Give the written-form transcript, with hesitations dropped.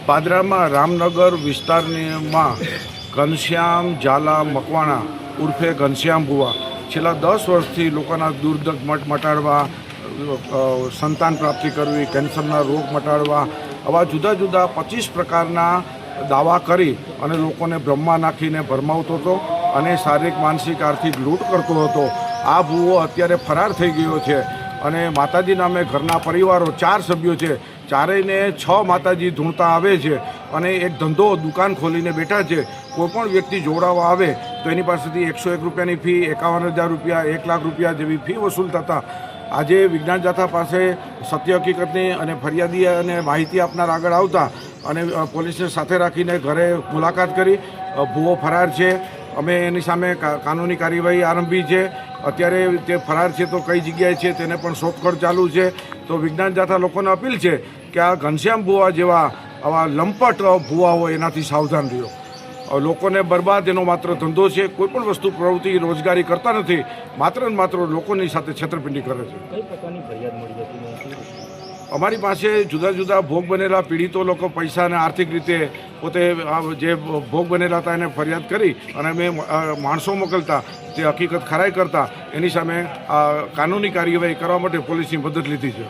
પાદરામાં રામનગર વિસ્તારમાં ઘનશ્યામ ઝાલા મકવાણા ઉર્ફે ઘનશ્યામ બુવા છેલ્લા 10 વર્ષથી લોકોના દુર્દગ મટાડવા, સંતાન પ્રાપ્તિ કરવી, કેન્સરના રોગ મટાડવા, આવા જુદા જુદા 25 પ્રકારના દાવા કરી અને લોકોને બ્રહ્મા નાખીને ભરમાવતો હતો અને શારીરિક માનસિક આર્થિક લૂંટ કરતો હતો. આ ભૂવો અત્યારે ફરાર થઈ ગયો છે અને માતાજી નામે ઘરના પરિવારો 4 સભ્યો છે, ચારેયને 6 માતાજી ધૂણતા આવે છે અને એક ધંધો દુકાન ખોલીને બેઠા છે. કોઈપણ વ્યક્તિ જોડાવા આવે તો એની પાસેથી 101 રૂપિયાની ફી, 51,000 રૂપિયા, 1 લાખ રૂપિયા જેવી ફી વસૂલ થતા. આજે વિજ્ઞાન જાથા પાસે સત્ય હકીકતની અને ફરિયાદી અને માહિતી આપનાર આગળ આવતા અને પોલીસને સાથે રાખીને ઘરે મુલાકાત કરી. ભૂવો ફરાર છે, અમે એની સામે કાનૂની કાર્યવાહી આરંભી છે. અત્યારે તે ફરાર છે તો કઈ જગ્યાએ છે તેને પણ શોધખોળ ચાલુ છે. તો વિજ્ઞાન જાથા લોકોને અપીલ છે કે આ ઘનશ્યામ ભુવા જેવા આવા લંપટ ભુવા હોય એનાથી સાવધાન રહ્યો. લોકોને બરબાદ એનો માત્ર ધંધો છે, કોઈપણ વસ્તુ પ્રવૃત્તિ રોજગારી કરતા નથી, માત્ર ને માત્ર લોકોની સાથે છેતરપિંડી કરે છે. કઈ પ્રકારની ફરિયાદ મળી હતી? અમારી પાસે જુદા જુદા ભોગ બનેલા પીડિતો લોકો પૈસા અને આર્થિક રીતે પોતે જે ભોગ બનેલા હતા એને ફરિયાદ કરી અને અમે માણસો મોકલતા, તે હકીકત ખરાઈ કરતા, એની સામે કાનૂની કાર્યવાહી કરવા માટે પોલીસની મદદ લીધી છે.